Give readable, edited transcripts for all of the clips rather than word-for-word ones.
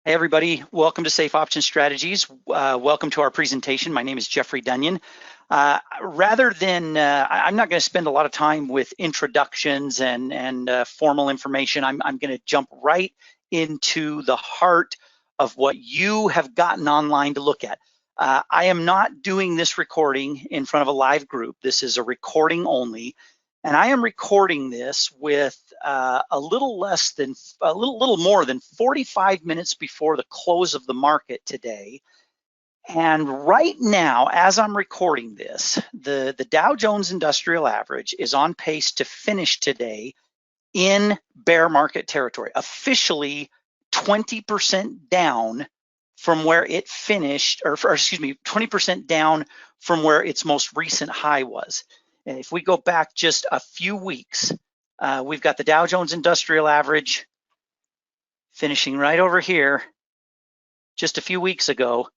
Hey everybody, welcome to Safe Option Strategies. Welcome to our presentation. My name is Jeffrey Dunyan. I'm not going to spend a lot of time with introductions and formal information. I'm going to jump right into the heart of what you have gotten online to look at. I am not doing this recording in front of a live group. This is a recording only. And I am recording this with a little more than 45 minutes before the close of the market today. And right now, as I'm recording this, the Dow Jones Industrial Average is on pace to finish today in bear market territory, officially 20% down from where it finished, or excuse me, 20% down from where its most recent high was. And if we go back just a few weeks, we've got the Dow Jones Industrial Average finishing right over here just a few weeks ago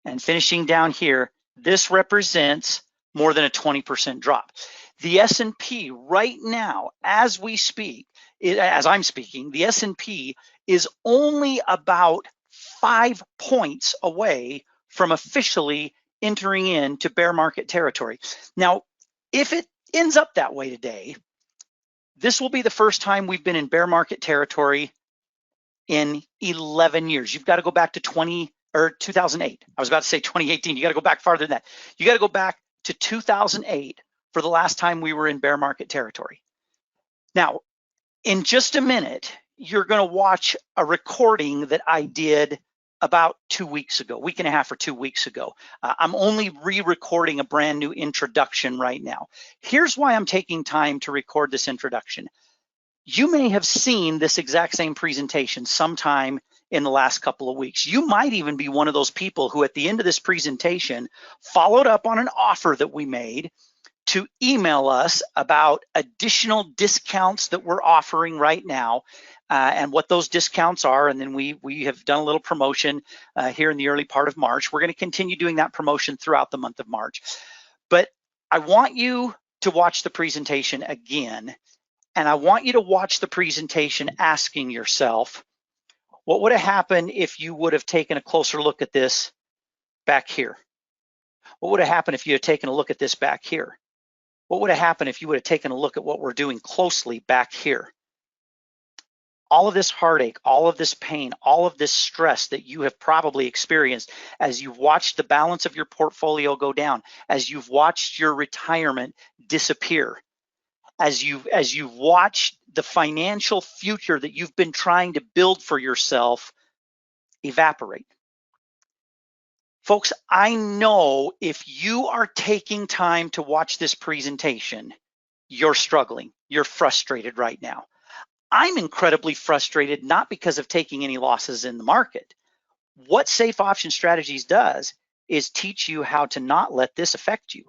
and finishing down here. This represents more than a 20% drop. The S&P right now, as we speak, as I'm speaking, the S&P is only about 5 points away from officially entering into bear market territory. Now, if it ends up that way today, this will be the first time we've been in bear market territory in 11 years. You've got to go back to 2008. I was about to say 2018. You got to go back farther than that. You got to go back to 2008 for the last time we were in bear market territory. Now, in just a minute, you're going to watch a recording that I did about 2 weeks ago, week and a half or 2 weeks ago. I'm only re-recording a brand new introduction right now. Here's why I'm taking time to record this introduction. You may have seen this exact same presentation sometime in the last couple of weeks. You might even be one of those people who at the end of this presentation followed up on an offer that we made to email us about additional discounts that we're offering right now and what those discounts are. And then we have done a little promotion here in the early part of March. We're going to continue doing that promotion throughout the month of March. But I want you to watch the presentation again. And I want you to watch the presentation asking yourself, what would have happened if you would have taken a closer look at this back here? What would have happened if you had taken a look at this back here? What would have happened if you would have taken a look at what we're doing closely back here? All of this heartache, all of this pain, all of this stress that you have probably experienced as you've watched the balance of your portfolio go down, as you've watched your retirement disappear, as you've watched the financial future that you've been trying to build for yourself evaporate. Folks, I know if you are taking time to watch this presentation, you're struggling, you're frustrated right now. I'm incredibly frustrated, not because of taking any losses in the market. What Safe Option Strategies does is teach you how to not let this affect you.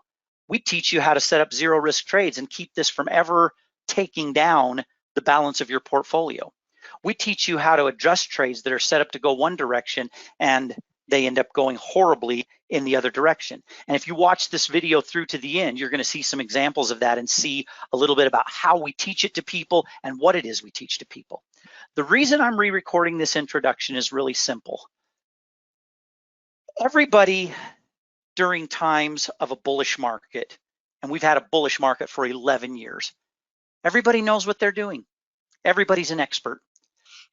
We teach you how to set up zero risk trades and keep this from ever taking down the balance of your portfolio. We teach you how to adjust trades that are set up to go one direction and they end up going horribly in the other direction. And if you watch this video through to the end, you're going to see some examples of that and see a little bit about how we teach it to people and what it is we teach to people. The reason I'm re-recording this introduction is really simple. Everybody during times of a bullish market, and we've had a bullish market for 11 years, everybody knows what they're doing. Everybody's an expert.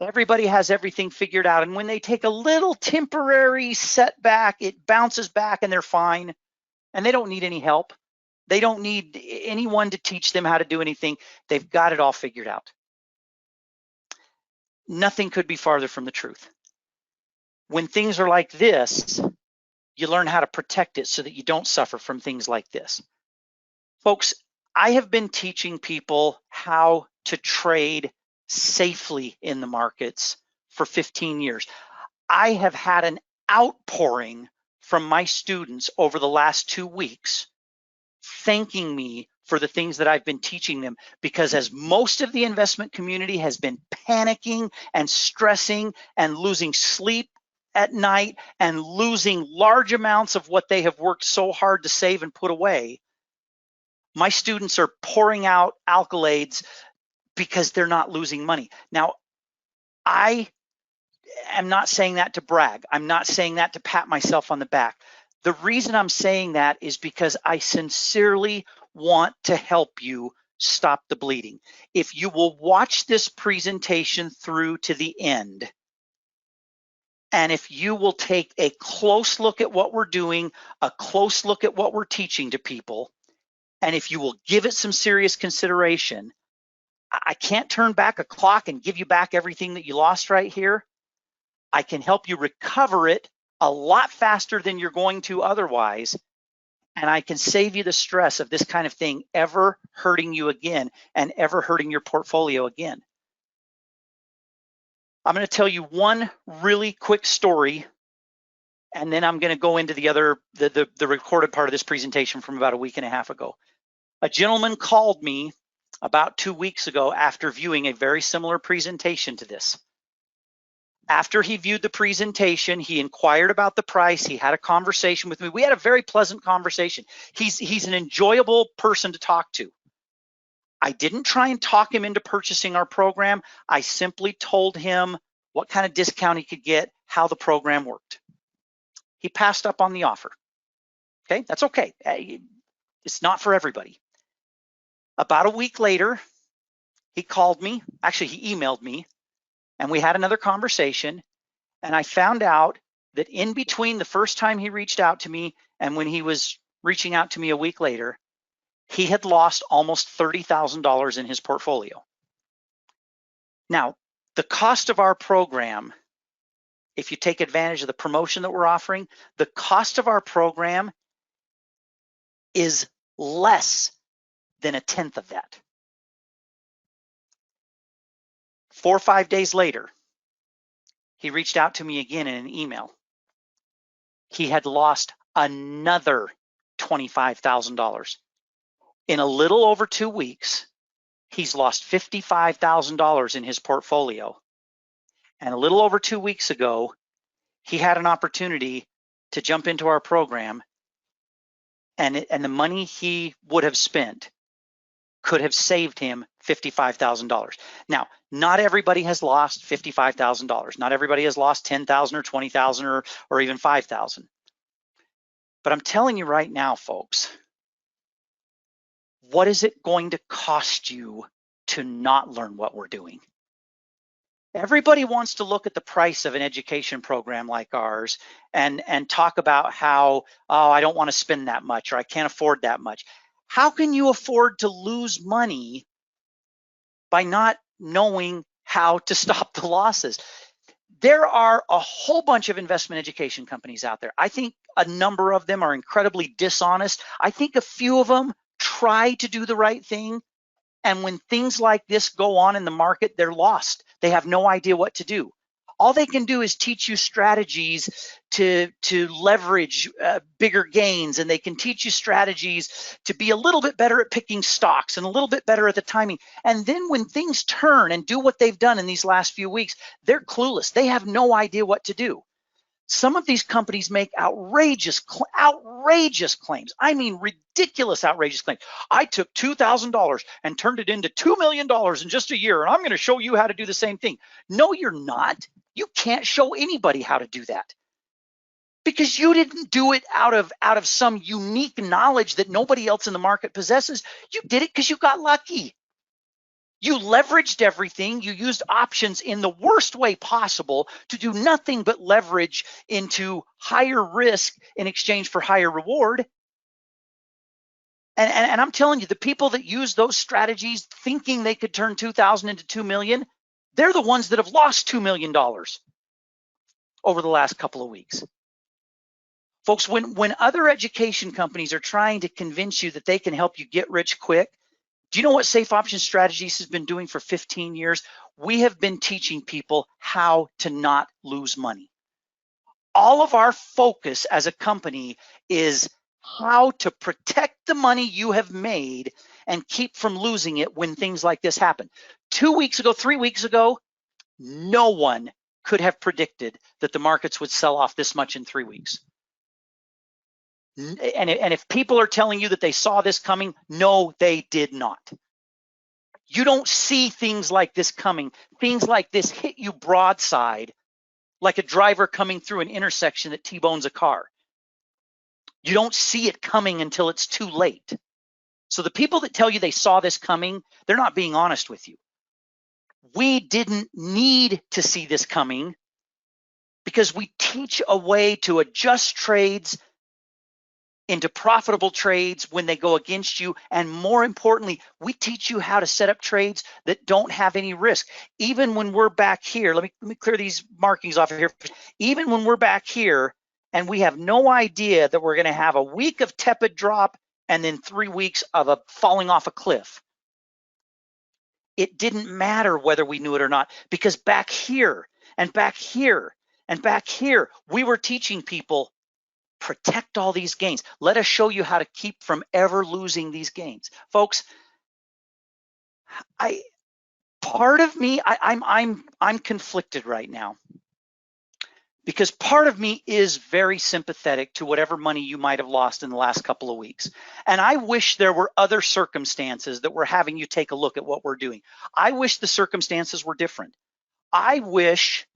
Everybody has everything figured out. And when they take a little temporary setback, it bounces back and they're fine. And they don't need any help. They don't need anyone to teach them how to do anything. They've got it all figured out. Nothing could be farther from the truth. When things are like this, you learn how to protect it so that you don't suffer from things like this. Folks, I have been teaching people how to trade safely in the markets for 15 years. I have had an outpouring from my students over the last 2 weeks thanking me for the things that I've been teaching them, because as most of the investment community has been panicking and stressing and losing sleep at night and losing large amounts of what they have worked so hard to save and put away, my students are pouring out accolades because they're not losing money. Now, I am not saying that to brag. I'm not saying that to pat myself on the back. The reason I'm saying that is because I sincerely want to help you stop the bleeding. If you will watch this presentation through to the end, and if you will take a close look at what we're doing, a close look at what we're teaching to people, and if you will give it some serious consideration, I can't turn back a clock and give you back everything that you lost right here. I can help you recover it a lot faster than you're going to otherwise. And I can save you the stress of this kind of thing ever hurting you again and ever hurting your portfolio again. I'm going to tell you one really quick story, and then I'm going to go into the recorded part of this presentation from about a week and a half ago. A gentleman called me about 2 weeks ago after viewing a very similar presentation to this. After he viewed the presentation, he inquired about the price. He had a conversation with me. We had a very pleasant conversation. He's an enjoyable person to talk to. I didn't try and talk him into purchasing our program. I simply told him what kind of discount he could get, how the program worked. He passed up on the offer. Okay, that's okay. It's not for everybody. About a week later, he called me. Actually, he emailed me, and we had another conversation. And I found out that in between the first time he reached out to me and when he was reaching out to me a week later, he had lost almost $30,000 in his portfolio. Now, the cost of our program, if you take advantage of the promotion that we're offering, the cost of our program is less than a tenth of that. 4 or 5 days later, he reached out to me again in an email. He had lost another $25,000. In a little over 2 weeks, he's lost $55,000 in his portfolio. And a little over 2 weeks ago, he had an opportunity to jump into our program, and the money he would have spent could have saved him $55,000. Now, not everybody has lost $55,000. Not everybody has lost $10,000 or $20,000 or even $5,000. But I'm telling you right now, folks, what is it going to cost you to not learn what we're doing? Everybody wants to look at the price of an education program like ours and talk about how, oh, I don't want to spend that much, or I can't afford that much. How can you afford to lose money by not knowing how to stop the losses? There are a whole bunch of investment education companies out there. I think a number of them are incredibly dishonest. I think a few of them try to do the right thing. And when things like this go on in the market, they're lost. They have no idea what to do. All they can do is teach you strategies to leverage bigger gains, and they can teach you strategies to be a little bit better at picking stocks and a little bit better at the timing. And then when things turn and do what they've done in these last few weeks, they're clueless. They have no idea what to do. Some of these companies make outrageous claims. I mean, ridiculous, outrageous claims. I took $2,000 and turned it into $2 million in just a year, and I'm going to show you how to do the same thing. No, you're not. You can't show anybody how to do that because you didn't do it out of some unique knowledge that nobody else in the market possesses. You did it because you got lucky. You leveraged everything. You used options in the worst way possible to do nothing but leverage into higher risk in exchange for higher reward. And I'm telling you, the people that use those strategies thinking they could turn 2,000 into 2 million, they're the ones that have lost $2 million over the last couple of weeks. Folks, when other education companies are trying to convince you that they can help you get rich quick, do you know what Safe Option Strategies has been doing for 15 years? We have been teaching people how to not lose money. All of our focus as a company is how to protect the money you have made and keep from losing it when things like this happen. 2 weeks ago, 3 weeks ago, no one could have predicted that the markets would sell off this much in 3 weeks. And if people are telling you that they saw this coming, no, they did not. You don't see things like this coming. Things like this hit you broadside like a driver coming through an intersection that T-bones a car. You don't see it coming until it's too late. So the people that tell you they saw this coming, they're not being honest with you. We didn't need to see this coming because we teach a way to adjust trades into profitable trades when they go against you. And more importantly, we teach you how to set up trades that don't have any risk. Even when we're back here, let me clear these markings off of here. Even when we're back here and we have no idea that we're going to have a week of tepid drop and then 3 weeks of a falling off a cliff, it didn't matter whether we knew it or not, because back here and back here and back here, we were teaching people, protect all these gains. Let us show you how to keep from ever losing these gains. Folks, part of me, I'm conflicted right now, because part of me is very sympathetic to whatever money you might have lost in the last couple of weeks. And I wish there were other circumstances that were having you take a look at what we're doing. I wish the circumstances were different. I wish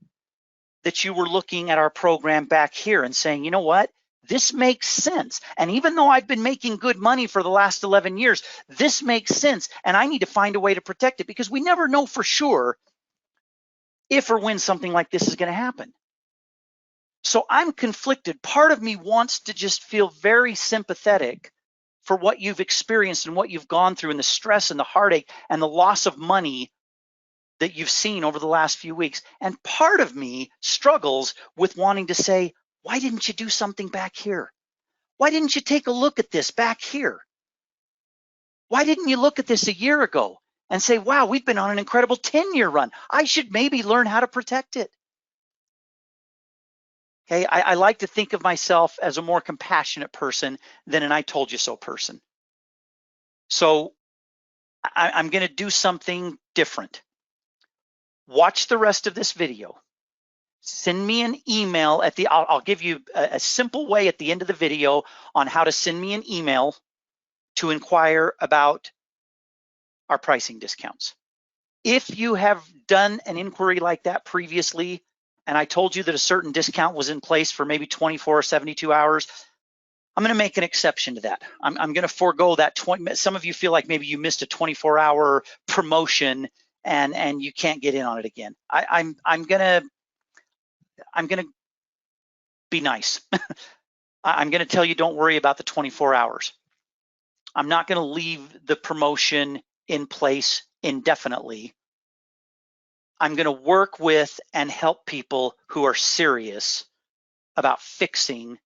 that you were looking at our program back here and saying, you know what? This makes sense. And even though I've been making good money for the last 11 years, this makes sense. And I need to find a way to protect it, because we never know for sure if or when something like this is going to happen. So I'm conflicted. Part of me wants to just feel very sympathetic for what you've experienced and what you've gone through, and the stress and the heartache and the loss of money that you've seen over the last few weeks. And part of me struggles with wanting to say, why didn't you do something back here? Why didn't you take a look at this back here? Why didn't you look at this a year ago and say, wow, we've been on an incredible 10-year run. I should maybe learn how to protect it. Okay, I like to think of myself as a more compassionate person than an I told you so person. So I'm going to do something different. Watch the rest of this video. Send me an email at the, I'll give you a simple way at the end of the video on how to send me an email to inquire about our pricing discounts. If you have done an inquiry like that previously, and I told you that a certain discount was in place for maybe 24 or 72 hours, I'm going to make an exception to that. I'm going to forego that 20. Some of you feel like maybe you missed a 24-hour promotion and you can't get in on it again. I'm going to be nice. I'm going to tell you, don't worry about the 24 hours. I'm not going to leave the promotion in place indefinitely. I'm going to work with and help people who are serious about fixing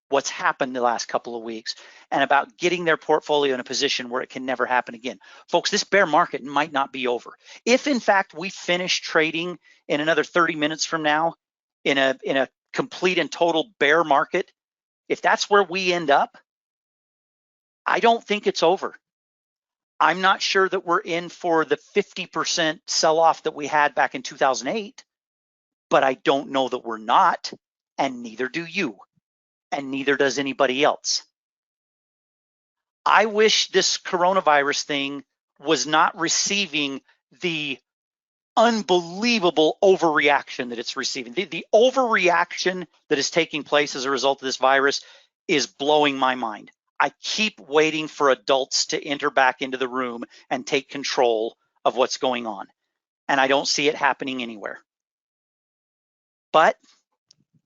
what's happened the last couple of weeks and about getting their portfolio in a position where it can never happen again. Folks, this bear market might not be over. If in fact we finish trading in another 30 minutes from now in a complete and total bear market, if that's where we end up, I don't think it's over. I'm not sure that we're in for the 50% sell-off that we had back in 2008, but I don't know that we're not, and neither do you, and neither does anybody else. I wish this coronavirus thing was not receiving the unbelievable overreaction that it's receiving. The overreaction that is taking place as a result of this virus is blowing my mind. I keep waiting for adults to enter back into the room and take control of what's going on, and I don't see it happening anywhere. But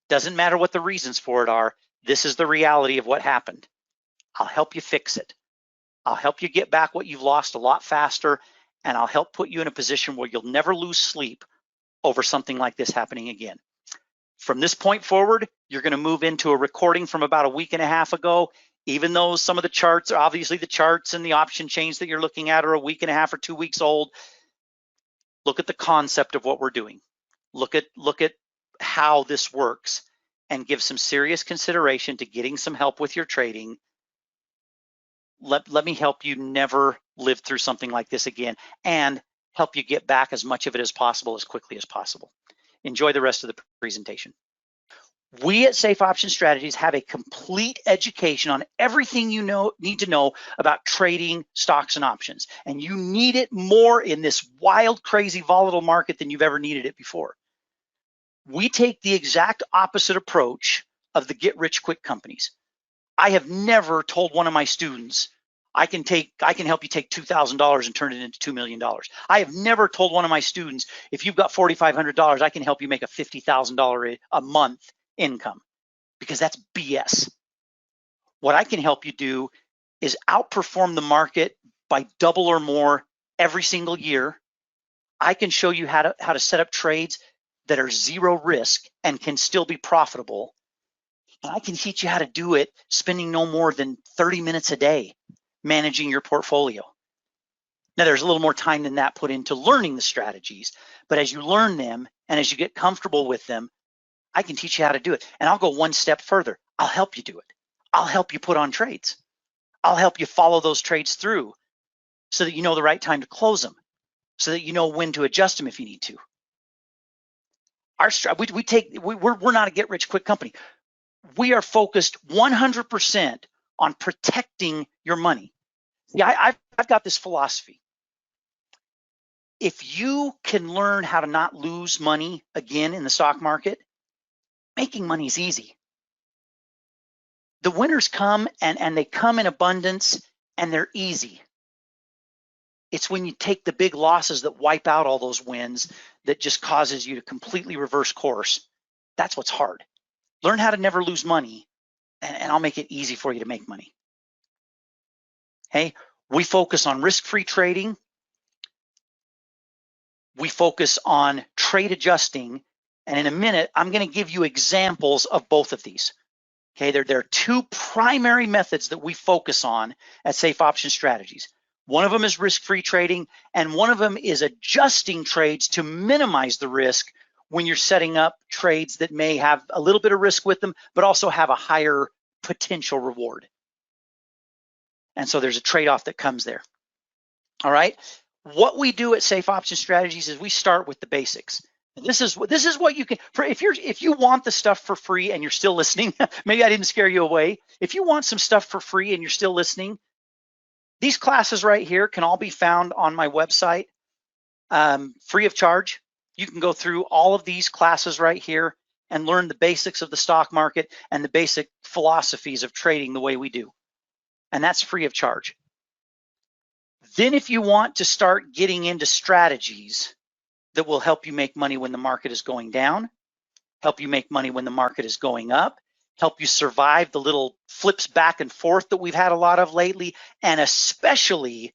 doesn't matter what the reasons for it are, this is the reality of what happened. I'll help you fix it. I'll help you get back what you've lost a lot faster, and I'll help put you in a position where you'll never lose sleep over something like this happening again. From this point forward, you're going to move into a recording from about a week and a half ago. Even though some of the charts, obviously the charts and the option chains that you're looking at are a week and a half or 2 weeks old, look at the concept of what we're doing. Look at how this works and give some serious consideration to getting some help with your trading. Let me help you never live through something like this again and help you get back as much of it as possible as quickly as possible. Enjoy the rest of the presentation. We at Safe Option Strategies have a complete education on everything you need to know about trading stocks and options, and you need it more in this wild, crazy, volatile market than you've ever needed it before. We take the exact opposite approach of the get-rich-quick companies. I have never told one of my students, I can help you take $2,000 and turn it into $2 million. I have never told one of my students, if you've got $4,500, I can help you make a $50,000 a month income, because that's BS. What I can help you do is outperform the market by double or more every single year. I can show you how to set up trades that are zero risk and can still be profitable. And I can teach you how to do it spending no more than 30 minutes a day managing your portfolio. Now, there's a little more time than that put into learning the strategies, but as you learn them and as you get comfortable with them, I can teach you how to do it. And I'll go one step further. I'll help you do it. I'll help you put on trades. I'll help you follow those trades through so that you know the right time to close them, so that you know when to adjust them if you need to. We're not a get-rich-quick company. We are focused 100% on protecting your money. Yeah, I've got this philosophy. If you can learn how to not lose money again in the stock market, making money is easy. The winners come and they come in abundance and they're easy. It's when you take the big losses that wipe out all those wins that just causes you to completely reverse course. That's what's hard. Learn how to never lose money, and I'll make it easy for you to make money. Okay, we focus on risk-free trading. We focus on trade adjusting, and in a minute, I'm going to give you examples of both of these. Okay, there are two primary methods that we focus on at Safe Option Strategies. One of them is risk-free trading, and one of them is adjusting trades to minimize the risk when you're setting up trades that may have a little bit of risk with them, but also have a higher potential reward. And so there's a trade-off that comes there. All right, what we do at Safe Option Strategies is we start with the basics. This is what you can, if you want the stuff for free and you're still listening, maybe I didn't scare you away. If you want some stuff for free and you're still listening, these classes right here can all be found on my website, free of charge. You can go through all of these classes right here and learn the basics of the stock market and the basic philosophies of trading the way we do. And that's free of charge. Then if you want to start getting into strategies that will help you make money when the market is going down, help you make money when the market is going up, help you survive the little flips back and forth that we've had a lot of lately, and especially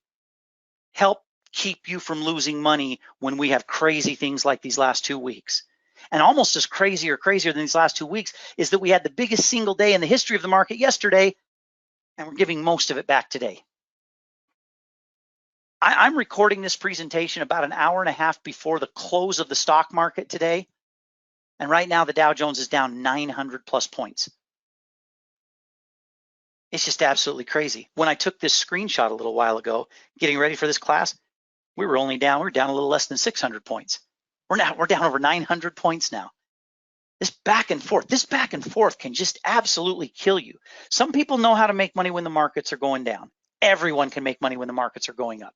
help keep you from losing money when we have crazy things like these last 2 weeks. And almost as crazier than these last 2 weeks is that we had the biggest single day in the history of the market yesterday, and we're giving most of it back today. I'm recording this presentation about an hour and a half before the close of the stock market today. And right now the Dow Jones is down 900 plus points. It's just absolutely crazy. When I took this screenshot a little while ago, getting ready for this class, we were down a little less than 600 points. We're down over 900 points now. This back and forth can just absolutely kill you. Some people know how to make money when the markets are going down. Everyone can make money when the markets are going up.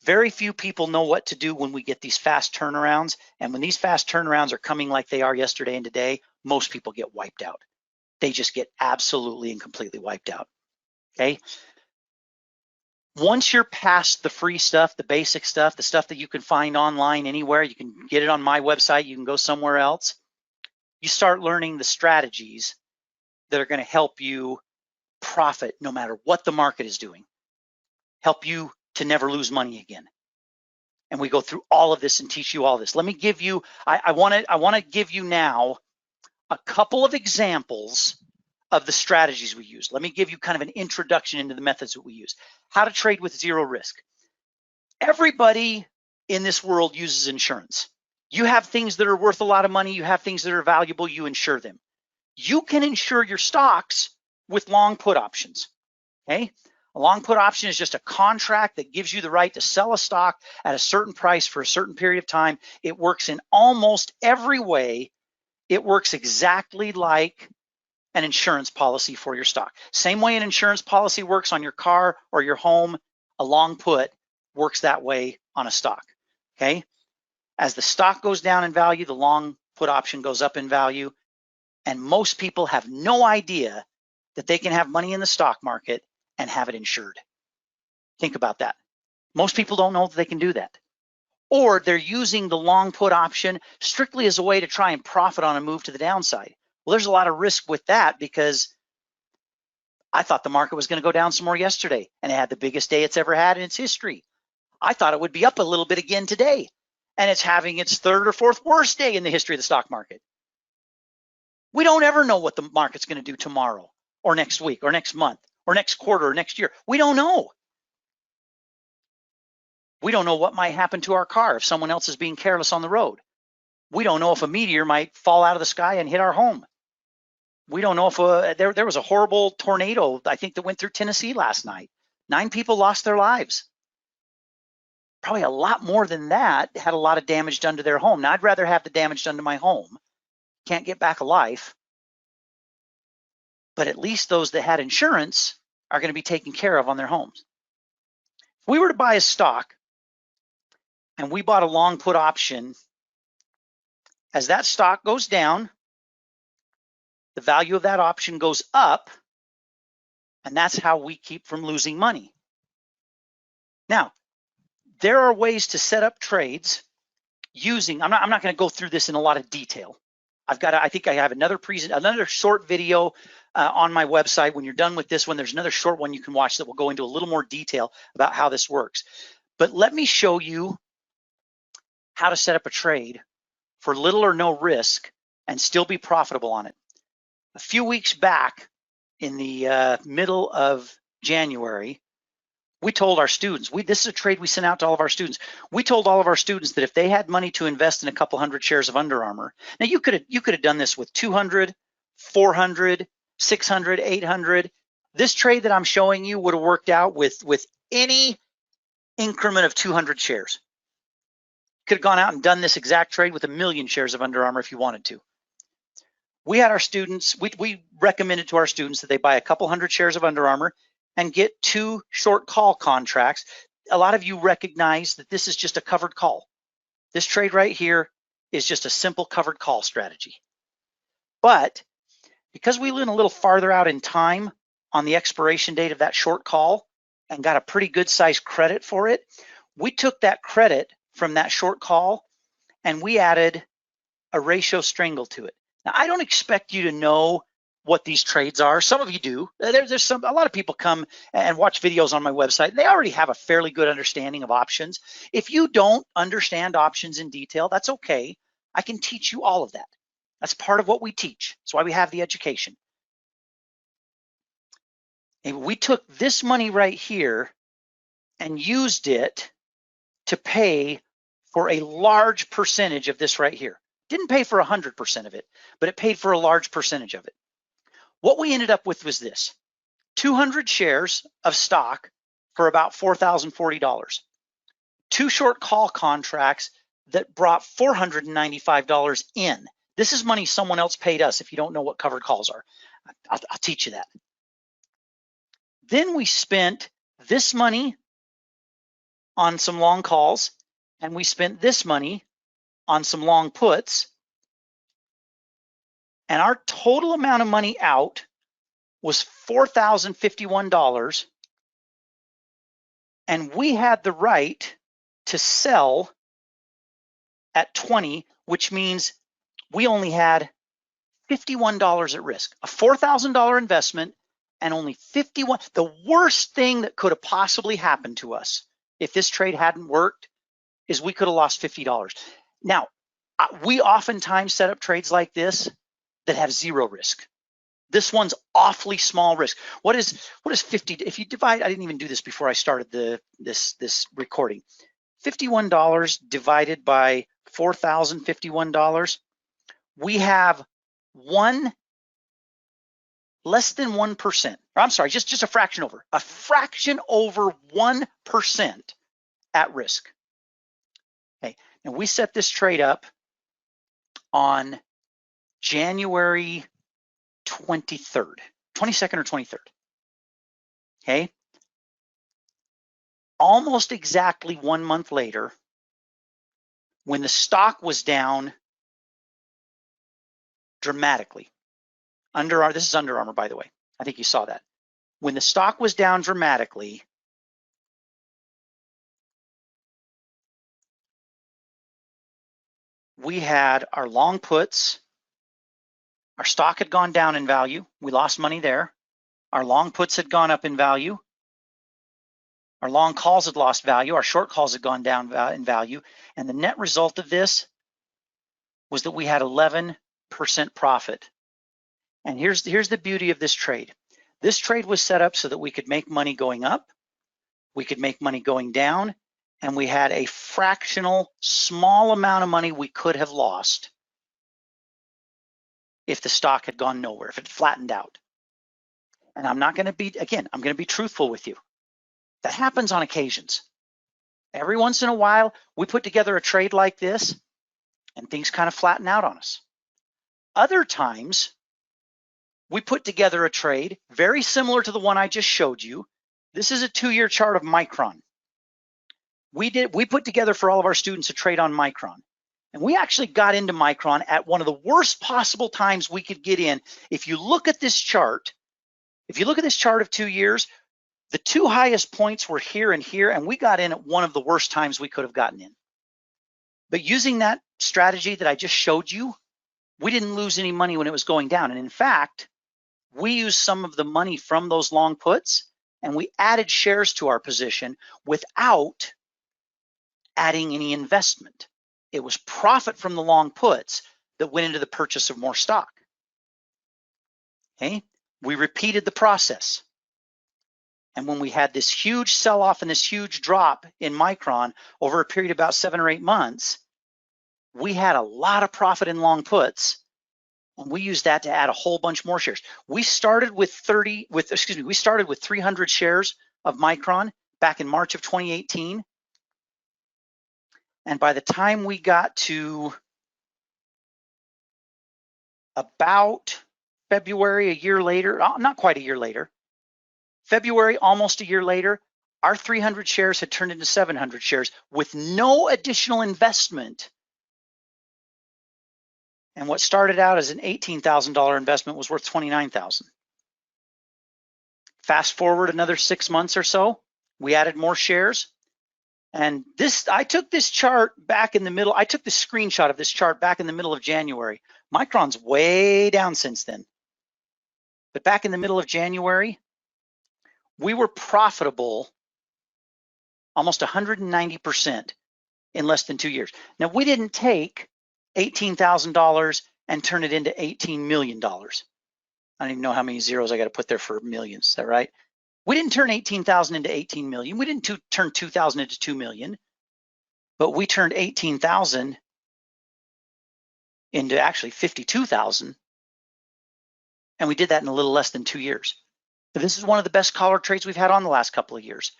Very few people know what to do when we get these fast turnarounds. And when these fast turnarounds are coming like they are yesterday and today, most people get wiped out. They just get absolutely and completely wiped out. Okay. Once you're past the free stuff, the basic stuff, the stuff that you can find online anywhere, you can get it on my website, you can go somewhere else. You start learning the strategies that are going to help you profit no matter what the market is doing, help you to never lose money again. And we go through all of this and teach you all this. Let me give you, I want to give you now a couple of examples of the strategies we use. Let me give you kind of an introduction into the methods that we use. How to trade with zero risk. Everybody in this world uses insurance. You have things that are worth a lot of money. You have things that are valuable. You insure them. You can insure your stocks with long put options, okay? A long put option is just a contract that gives you the right to sell a stock at a certain price for a certain period of time. It works in almost every way. It works exactly like an insurance policy for your stock. Same way an insurance policy works on your car or your home, a long put works that way on a stock, okay? As the stock goes down in value, the long put option goes up in value, and most people have no idea that they can have money in the stock market and have it insured. Think about that. Most people don't know that they can do that. Or they're using the long put option strictly as a way to try and profit on a move to the downside. Well, there's a lot of risk with that because I thought the market was going to go down some more yesterday, and it had the biggest day it's ever had in its history. I thought it would be up a little bit again today, and it's having its third or fourth worst day in the history of the stock market. We don't ever know what the market's going to do tomorrow or next week or next month or next quarter or next year. We don't know. We don't know what might happen to our car if someone else is being careless on the road. We don't know if a meteor might fall out of the sky and hit our home. We don't know if there was a horrible tornado, I think, that went through Tennessee last night. 9 people lost their lives. Probably a lot more than that had a lot of damage done to their home. Now, I'd rather have the damage done to my home. Can't get back a life. But at least those that had insurance are going to be taken care of on their homes. If we were to buy a stock and we bought a long put option, as that stock goes down, the value of that option goes up, and that's how we keep from losing money. Now, there are ways to set up trades using, I'm not going to go through this in a lot of detail. I think I have another short video on my website. When you're done with this one, there's another short one you can watch that will go into a little more detail about how this works. But let me show you how to set up a trade for little or no risk and still be profitable on it. A few weeks back, in the middle of January, we told our students, this is a trade we sent out to all of our students. We told all of our students that if they had money to invest in a couple hundred shares of Under Armour, now you could have done this with 200, 400, 600, 800. This trade that I'm showing you would have worked out with any increment of 200 shares. Could have gone out and done this exact trade with 1 million shares of Under Armour if you wanted to. We had our students, we recommended to our students that they buy a couple hundred shares of Under Armour and get 2 short call contracts. A lot of you recognize that this is just a covered call. This trade right here is just a simple covered call strategy. But because we went a little farther out in time on the expiration date of that short call and got a pretty good sized credit for it, we took that credit from that short call and we added a ratio strangle to it. Now, I don't expect you to know what these trades are. Some of you do. A lot of people come and watch videos on my website. They already have a fairly good understanding of options. If you don't understand options in detail, that's okay. I can teach you all of that. That's part of what we teach. That's why we have the education. And we took this money right here and used it to pay for a large percentage of this right here. Didn't pay for 100% of it, but it paid for a large percentage of it. What we ended up with was this: 200 shares of stock for about $4,040. 2 short call contracts that brought $495 in. This is money someone else paid us if you don't know what covered calls are. I'll teach you that. Then we spent this money on some long calls, and we spent this money on some long puts, and our total amount of money out was $4,051, and we had the right to sell at 20, which means we only had $51 at risk. A $4,000 investment and only 51. The worst thing that could have possibly happened to us if this trade hadn't worked is we could have lost $50. Now, we oftentimes set up trades like this that have 0 risk. This one's awfully small risk. What is 50? If you divide, I didn't even do this before I started this recording. $51 divided by $4,051. We have less than 1%. Or I'm sorry, just a fraction over 1% at risk. Okay, now we set this trade up on January 22nd or 23rd. Okay, almost exactly 1 month later, when the stock was down dramatically. This is Under Armour, by the way. I think you saw that. When the stock was down dramatically, we had our long puts, our stock had gone down in value. We lost money there. Our long puts had gone up in value. Our long calls had lost value. Our short calls had gone down in value. And the net result of this was that we had 11% profit. And here's the beauty of this trade. This trade was set up so that we could make money going up, we could make money going down, and we had a fractional small amount of money we could have lost if the stock had gone nowhere, if it flattened out. And I'm not going to be, again, I'm going to be truthful with you. That happens on occasions. Every once in a while, we put together a trade like this and things kind of flatten out on us. Other times, we put together a trade very similar to the one I just showed you. This is a 2-year chart of Micron. We put together for all of our students a trade on Micron. And we actually got into Micron at one of the worst possible times we could get in. If you look at this chart, of 2 years, the two highest points were here and here, and we got in at one of the worst times we could have gotten in. But using that strategy that I just showed you, we didn't lose any money when it was going down. And in fact, we used some of the money from those long puts and we added shares to our position without adding any investment. It was profit from the long puts that went into the purchase of more stock. Okay, we repeated the process. And when we had this huge sell-off and this huge drop in Micron over a period of about 7 or 8 months, we had a lot of profit in long puts, and we used that to add a whole bunch more shares. We started with 300 shares of Micron back in March of 2018. And by the time we got to about February, a year later, not quite a year later, February, almost a year later, our 300 shares had turned into 700 shares with no additional investment. And what started out as an $18,000 investment was worth $29,000. Fast forward another 6 months or so, we added more shares. And I took this chart back in the middle. I took the screenshot of this chart back in the middle of January. Micron's way down since then. But back in the middle of January, we were profitable almost 190% in less than 2 years. Now, we didn't take $18,000 and turn it into $18 million. I don't even know how many zeros I got to put there for millions. Is that right? We didn't turn 18,000 into 18 million. We didn't turn 2,000 into 2 million, but we turned 18,000 into actually 52,000. And we did that in a little less than 2 years. But this is one of the best collar trades we've had on the last couple of years.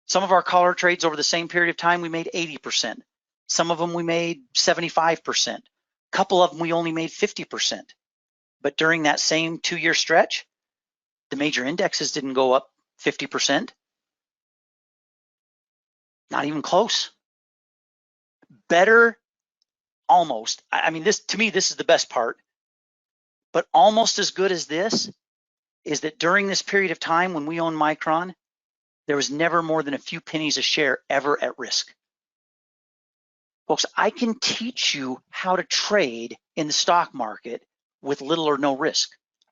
Some of our collar trades over the same period of time, we made 80%. Some of them we made 75%. A couple of them we only made 50%. But during that same 2-year stretch, the major indexes didn't go up 50%. Not even close. Better, almost. I mean, to me, this is the best part. But almost as good as this is that during this period of time when we owned Micron, there was never more than a few pennies a share ever at risk. Folks, I can teach you how to trade in the stock market with little or no risk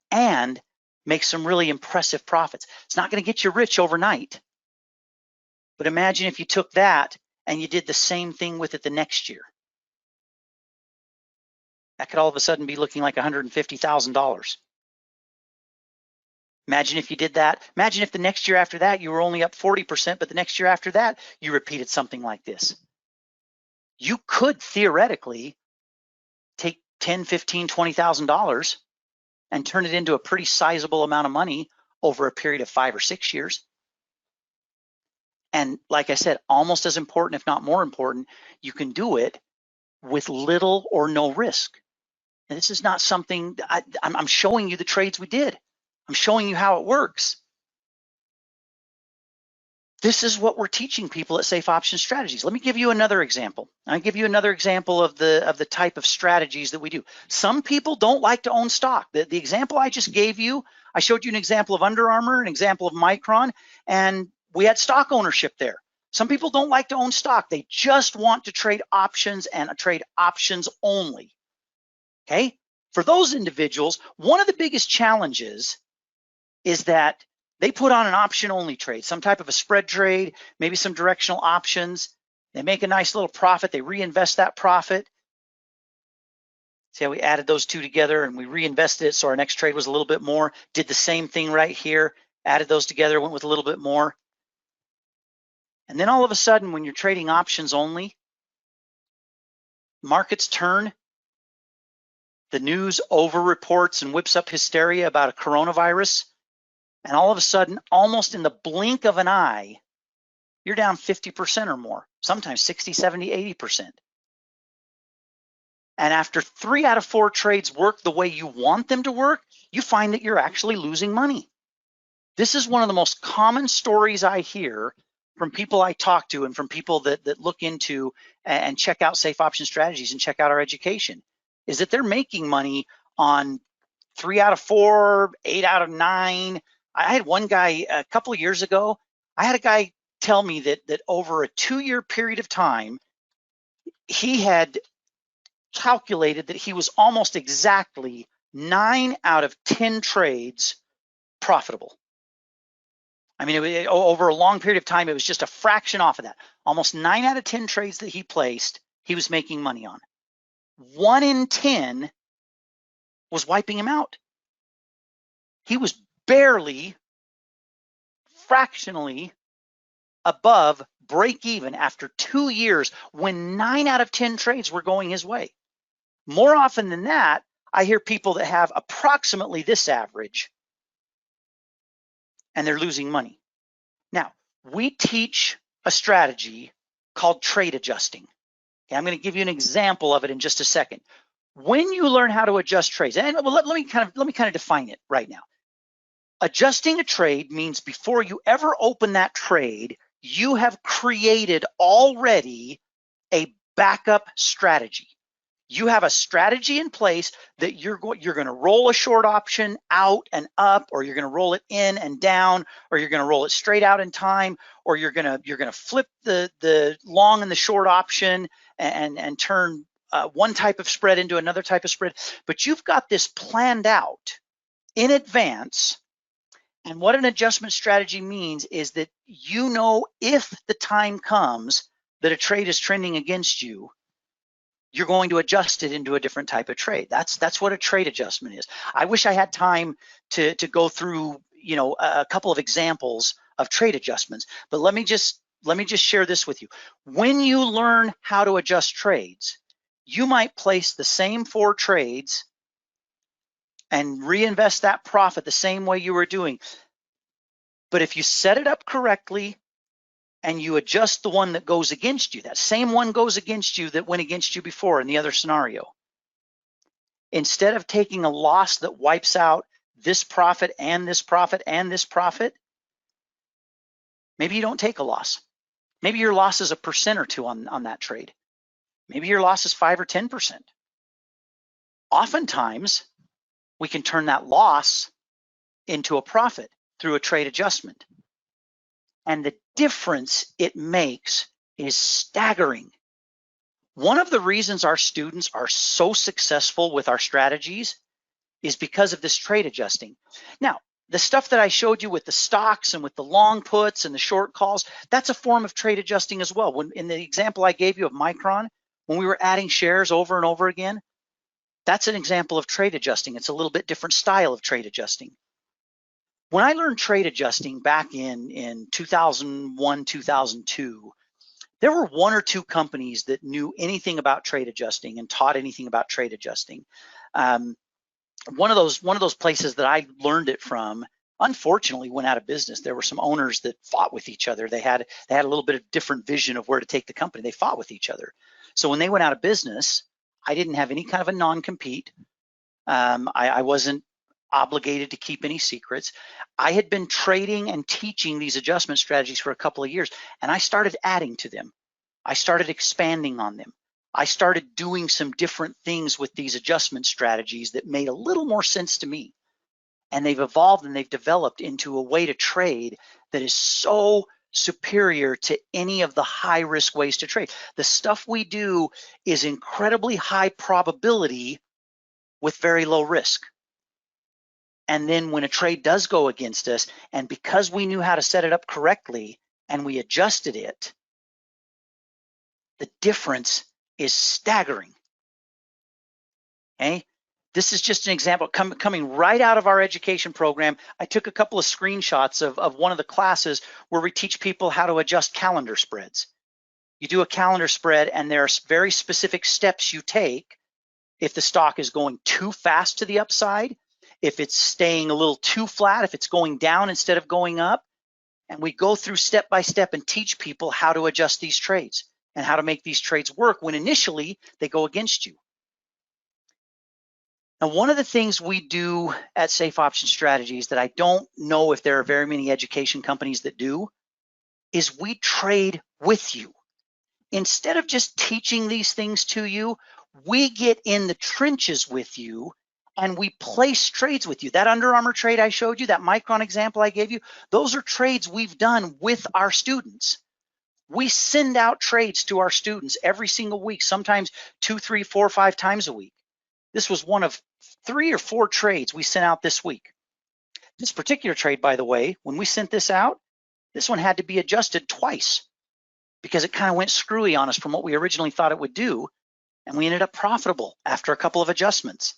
and make some really impressive profits. It's not going to get you rich overnight. But imagine if you took that and you did the same thing with it the next year. That could all of a sudden be looking like $150,000. Imagine if you did that. Imagine if the next year after that you were only up 40%, but the next year after that you repeated something like this. You could theoretically take $10,000, $15,000, $20,000 and turn it into a pretty sizable amount of money over a period of 5 or 6 years. And like I said, almost as important, if not more important, you can do it with little or no risk. And this is not something, I'm showing you the trades we did. I'm showing you how it works. This is what we're teaching people at Safe Option Strategies. Let me give you another example. I'll give you another example of the type of strategies that we do. Some people don't like to own stock. The example I just gave you, I showed you an example of Under Armour, an example of Micron, and we had stock ownership there. Some people don't like to own stock. They just want to trade options and trade options only, okay? For those individuals, one of the biggest challenges is that they put on an option only trade, some type of a spread trade, maybe some directional options. They make a nice little profit. They reinvest that profit. See how we added those two together and we reinvested it. So our next trade was a little bit more. Did the same thing right here, added those together, went with a little bit more. And then all of a sudden, when you're trading options only, markets turn, the news over reports and whips up hysteria about a coronavirus. And all of a sudden, almost in the blink of an eye, you're down 50% or more, sometimes 60, 70, 80%. And after 3 out of 4 trades work the way you want them to work, you find that you're actually losing money. This is one of the most common stories I hear from people I talk to and from people that look into and check out Safe Option Strategies and check out our education, is that they're making money on 3 out of 4, 8 out of 9. I had one guy a couple of years ago, I had a guy tell me that over a 2-year period of time, he had calculated that he was almost exactly 9 out of 10 trades profitable. I mean, over a long period of time, it was just a fraction off of that. Almost 9 out of 10 trades that he placed, he was making money on. 1 in 10 was wiping him out. He was barely, fractionally above break even after 2 years when 9 out of 10 trades were going his way. More often than that, I hear people that have approximately this average and they're losing money. Now, we teach a strategy called trade adjusting. Okay, I'm going to give you an example of it in just a second. When you learn how to adjust trades, and let me kind of define it right now. Adjusting a trade means before you ever open that trade, you have created already a backup strategy. You have a strategy in place that you're going to roll a short option out and up, or you're going to roll it in and down, or you're going to roll it straight out in time, or you're going to flip the long and the short option and turn one type of spread into another type of spread. But you've got this planned out in advance. And what an adjustment strategy means is that you know if the time comes that a trade is trending against you, you're going to adjust it into a different type of trade. That's what a trade adjustment is. I wish I had time to go through, you know, a couple of examples of trade adjustments, but let me just share this with you. When you learn how to adjust trades, you might place the same 4 trades and reinvest that profit the same way you were doing. But if you set it up correctly and you adjust the one that goes against you, that same one goes against you that went against you before in the other scenario, instead of taking a loss that wipes out this profit and this profit and this profit, maybe you don't take a loss. Maybe your loss is 1% or 2 on that trade. Maybe your loss is 5 or 10%. Oftentimes, we can turn that loss into a profit through a trade adjustment. And the difference it makes is staggering. One of the reasons our students are so successful with our strategies is because of this trade adjusting. Now, the stuff that I showed you with the stocks and with the long puts and the short calls, that's a form of trade adjusting as well. When in the example I gave you of Micron, when we were adding shares over and over again, that's an example of trade adjusting. It's a little bit different style of trade adjusting. When I learned trade adjusting back in 2001, 2002, there were 1 or 2 companies that knew anything about trade adjusting and taught anything about trade adjusting. One of those places that I learned it from, unfortunately, went out of business. There were some owners that fought with each other. They had a little bit of different vision of where to take the company. They fought with each other. So when they went out of business, I didn't have any kind of a non-compete. I wasn't obligated to keep any secrets. I had been trading and teaching these adjustment strategies for a couple of years, and I started adding to them. I started expanding on them. I started doing some different things with these adjustment strategies that made a little more sense to me. And they've evolved and they've developed into a way to trade that is so superior to any of the high risk ways to trade. The stuff we do is incredibly high probability with very low risk. And then when a trade does go against us, and because we knew how to set it up correctly and we adjusted it, the difference is staggering. Okay? This is just an example coming right out of our education program. I took a couple of screenshots of one of the classes where we teach people how to adjust calendar spreads. You do a calendar spread, and there are very specific steps you take if the stock is going too fast to the upside, if it's staying a little too flat, if it's going down instead of going up. And we go through step by step and teach people how to adjust these trades and how to make these trades work when initially they go against you. Now, one of the things we do at Safe Option Strategies that I don't know if there are very many education companies that do is we trade with you. Instead of just teaching these things to you, we get in the trenches with you and we place trades with you. That Under Armour trade I showed you, that Micron example I gave you, those are trades we've done with our students. We send out trades to our students every single week, sometimes 2, 3, 4, 5 times a week. This was one of 3 or 4 trades we sent out this week. This particular trade, by the way, when we sent this out, this one had to be adjusted twice because it kind of went screwy on us from what we originally thought it would do, and we ended up profitable after a couple of adjustments.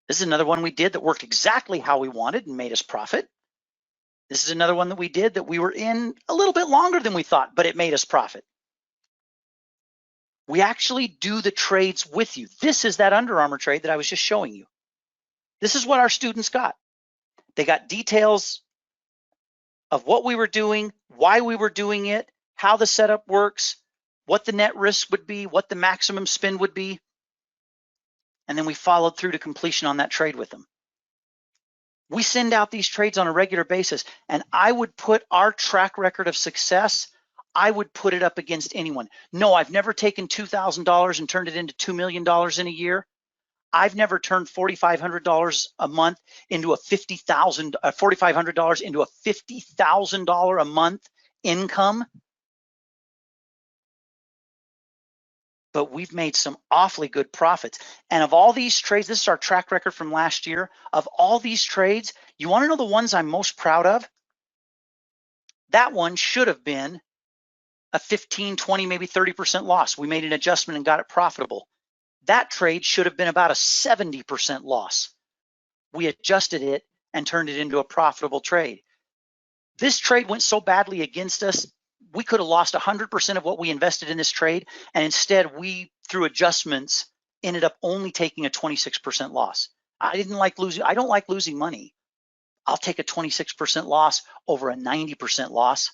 This is another one we did that worked exactly how we wanted and made us profit. This is another one that we did that we were in a little bit longer than we thought, but it made us profit. We actually do the trades with you. This is that Under Armour trade that I was just showing you. This is what our students got. They got details of what we were doing, why we were doing it, how the setup works, what the net risk would be, what the maximum spend would be. And then we followed through to completion on that trade with them. We send out these trades on a regular basis, and I would put our track record of success, I would put it up against anyone. No, I've never taken $2,000 and turned it into $2 million in a year. I've never turned $4,500 a month into a $4,500 into a $50,000 a month income. But we've made some awfully good profits. And of all these trades, this is our track record from last year. Of all these trades, you want to know the ones I'm most proud of? That one should have been a 15, 20, maybe 30% loss. We made an adjustment and got it profitable. That trade should have been about a 70% loss. We adjusted it and turned it into a profitable trade. This trade went so badly against us, we could have lost 100% of what we invested in this trade, and instead we, through adjustments, ended up only taking a 26% loss. I don't like losing money. I'll take a 26% loss over a 90% loss.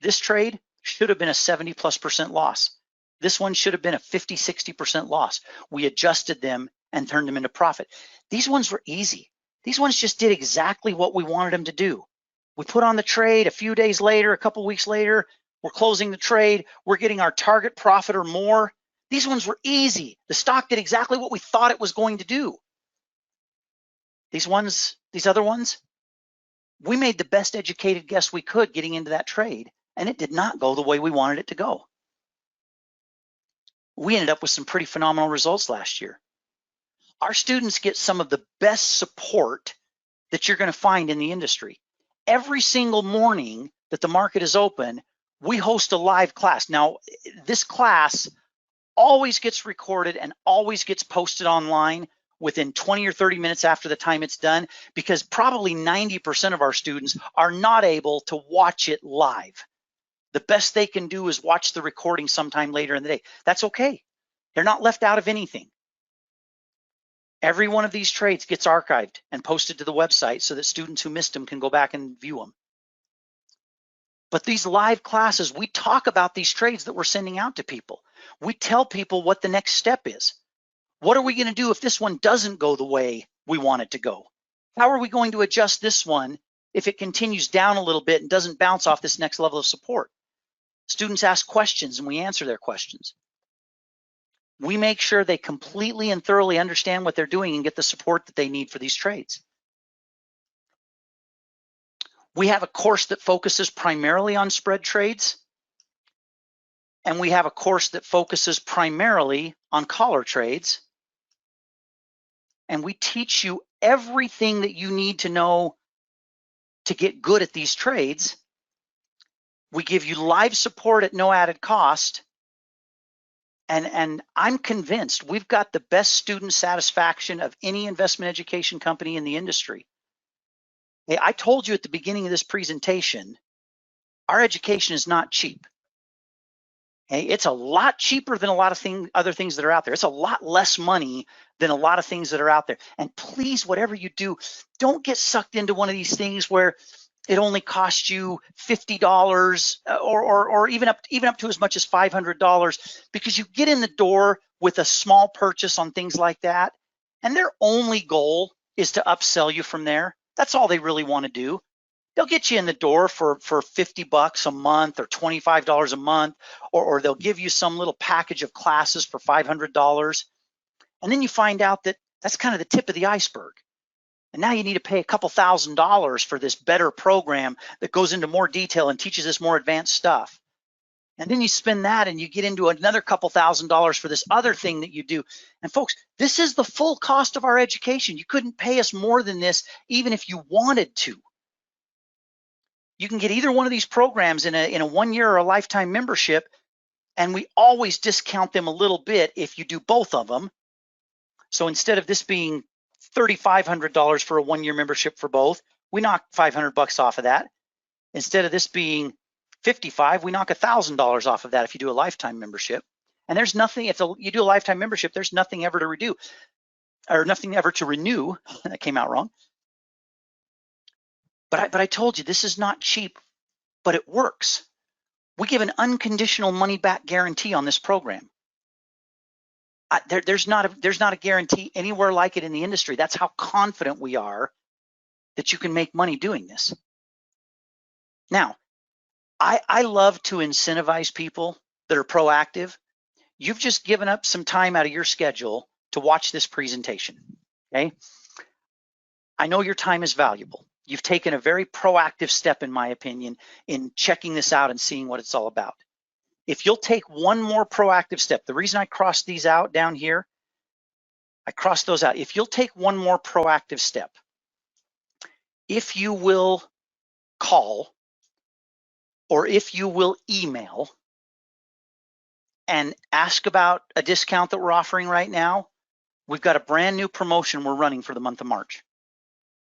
This trade should have been a 70+% loss. This one should have been a 50, 60% loss. We adjusted them and turned them into profit. These ones were easy. These ones just did exactly what we wanted them to do. We put on the trade a few days later, a couple weeks later, we're closing the trade, we're getting our target profit or more. These ones were easy. The stock did exactly what we thought it was going to do. These other ones, we made the best educated guess we could getting into that trade, and it did not go the way we wanted it to go. We ended up with some pretty phenomenal results last year. Our students get some of the best support that you're going to find in the industry. Every single morning that the market is open, we host a live class. Now, this class always gets recorded and always gets posted online within 20 or 30 minutes after the time it's done, because probably 90% of our students are not able to watch it live. The best they can do is watch the recording sometime later in the day. That's okay. They're not left out of anything. Every one of these trades gets archived and posted to the website so that students who missed them can go back and view them. But these live classes, we talk about these trades that we're sending out to people. We tell people what the next step is. What are we going to do if this one doesn't go the way we want it to go? How are we going to adjust this one if it continues down a little bit and doesn't bounce off this next level of support? Students ask questions and we answer their questions. We make sure they completely and thoroughly understand what they're doing and get the support that they need for these trades. We have a course that focuses primarily on spread trades, and we have a course that focuses primarily on collar trades. And we teach you everything that you need to know to get good at these trades. We give you live support at no added cost. And I'm convinced we've got the best student satisfaction of any investment education company in the industry. Hey, I told you at the beginning of this presentation, our education is not cheap. Okay, it's a lot cheaper than a lot of other things that are out there. It's a lot less money than a lot of things that are out there. And please, whatever you do, don't get sucked into one of these things where it only costs you $50 or even up to as much as $500, because you get in the door with a small purchase on things like that, and their only goal is to upsell you from there. That's all they really want to do. They'll get you in the door for $50 a month or $25 a month, or they'll give you some little package of classes for $500. And then you find out that that's kind of the tip of the iceberg. And now you need to pay a couple $1,000s for this better program that goes into more detail and teaches us more advanced stuff. And then you spend that and you get into another couple $1,000s for this other thing that you do. And folks, this is the full cost of our education. You couldn't pay us more than this even if you wanted to. You can get either one of these programs in a 1 year or a lifetime membership, and we always discount them a little bit if you do both of them. So instead of this being $3,500 for a 1 year membership for both, we knock $500 off of that. Instead of this being $55, we knock $1,000 off of that if you do a lifetime membership. And there's nothing, if you do a lifetime membership, there's nothing ever to redo, or nothing ever to renew. That came out wrong. But I told you, this is not cheap, but it works. We give an unconditional money back guarantee on this program. There's not a guarantee anywhere like it in the industry. That's how confident we are that you can make money doing this. Now, I love to incentivize people that are proactive. You've just given up some time out of your schedule to watch this presentation, okay? I know your time is valuable. You've taken a very proactive step, in my opinion, in checking this out and seeing what it's all about. If you'll take one more proactive step, the reason I crossed these out down here, I crossed those out. If you'll take one more proactive step, if you will call or if you will email and ask about a discount that we're offering right now, we've got a brand new promotion we're running for the month of March.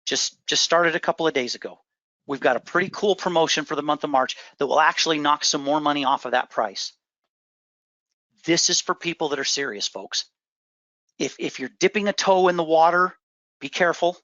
Just started a couple of days ago. We've got a pretty cool promotion for the month of March that will actually knock some more money off of that price. This is for people that are serious, folks. If you're dipping a toe in the water, be careful.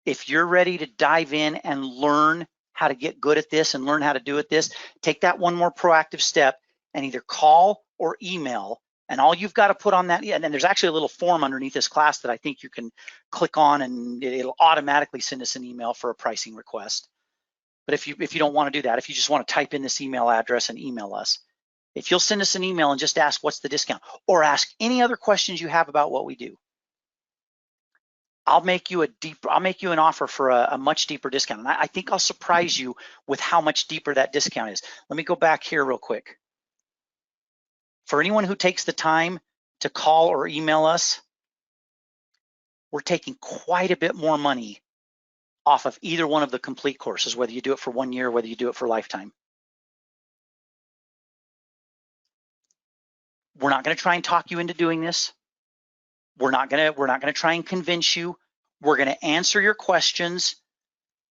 If you're ready to dive in and learn how to get good at this and learn how to do it this, take that one more proactive step and either call or email. And all you've got to put on that, and then there's actually a little form underneath this class that I think you can click on, and it'll automatically send us an email for a pricing request. But if you don't want to do that, if you just want to type in this email address and email us, if you'll send us an email and just ask what's the discount, or ask any other questions you have about what we do, I'll make you an offer for a much deeper discount. And I think I'll surprise you with how much deeper that discount is. Let me go back here real quick. For anyone who takes the time to call or email us, we're taking quite a bit more money off of either one of the complete courses, whether you do it for 1 year or whether you do it for lifetime. We're not going to try and talk you into doing this. We're not going to try and convince you. We're going to answer your questions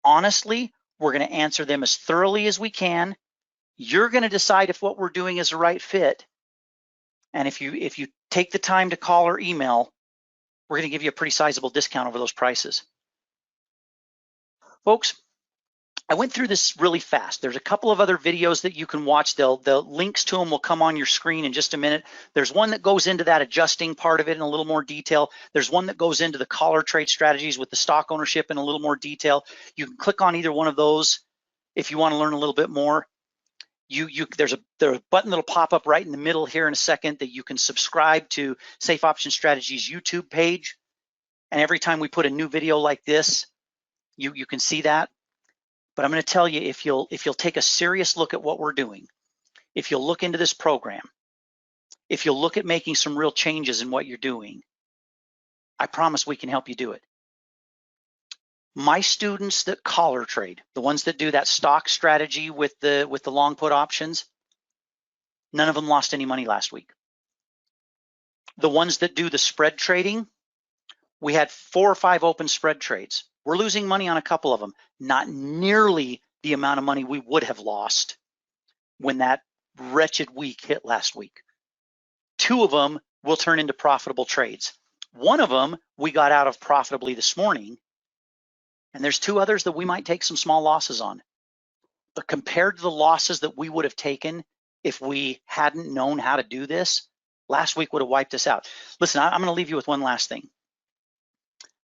honestly. We're going to answer them as thoroughly as we can. You're going to decide if what we're doing is the right fit. And if you take the time to call or email, we're going to give you a pretty sizable discount over those prices. Folks, I went through this really fast. There's a couple of other videos that you can watch. The links to them will come on your screen in just a minute. There's one that goes into that adjusting part of it in a little more detail. There's one that goes into the collar trade strategies with the stock ownership in a little more detail. You can click on either one of those if you want to learn a little bit more. There's a button that'll pop up right in the middle here in a second that you can subscribe to Safe Option Strategies YouTube page. And every time we put a new video like this, you can see that. But I'm going to tell you, if you'll take a serious look at what we're doing, if you'll look into this program, if you'll look at making some real changes in what you're doing, I promise we can help you do it. My students that collar trade, the ones that do that stock strategy with the long put options, none of them lost any money last week. The ones that do the spread trading, we had 4 or 5 open spread trades. We're losing money on a couple of them, not nearly the amount of money we would have lost when that wretched week hit last week. 2 of them will turn into profitable trades. One of them we got out of profitably this morning, and there's 2 others that we might take some small losses on. But compared to the losses that we would have taken if we hadn't known how to do this, last week would have wiped us out. Listen, I'm going to leave you with one last thing.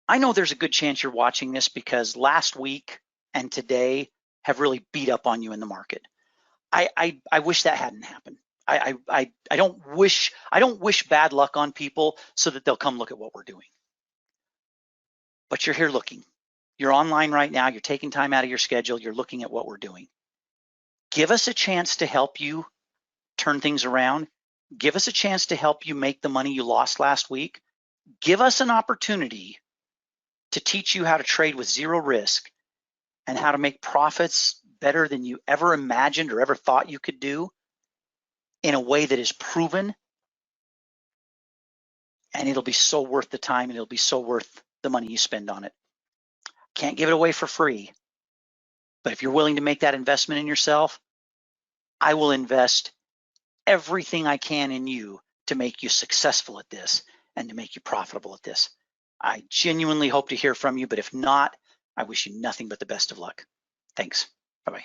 I know there's a good chance you're watching this because last week and today have really beat up on you in the market. I wish that hadn't happened. I don't wish bad luck on people so that they'll come look at what we're doing. But you're here looking. You're online right now. You're taking time out of your schedule. You're looking at what we're doing. Give us a chance to help you turn things around. Give us a chance to help you make the money you lost last week. Give us an opportunity to teach you how to trade with zero risk and how to make profits better than you ever imagined or ever thought you could do in a way that is proven. And it'll be so worth the time, and it'll be so worth the money you spend on it. Can't give it away for free. But if you're willing to make that investment in yourself, I will invest everything I can in you to make you successful at this and to make you profitable at this. I genuinely hope to hear from you, but if not, I wish you nothing but the best of luck. Thanks. Bye-bye.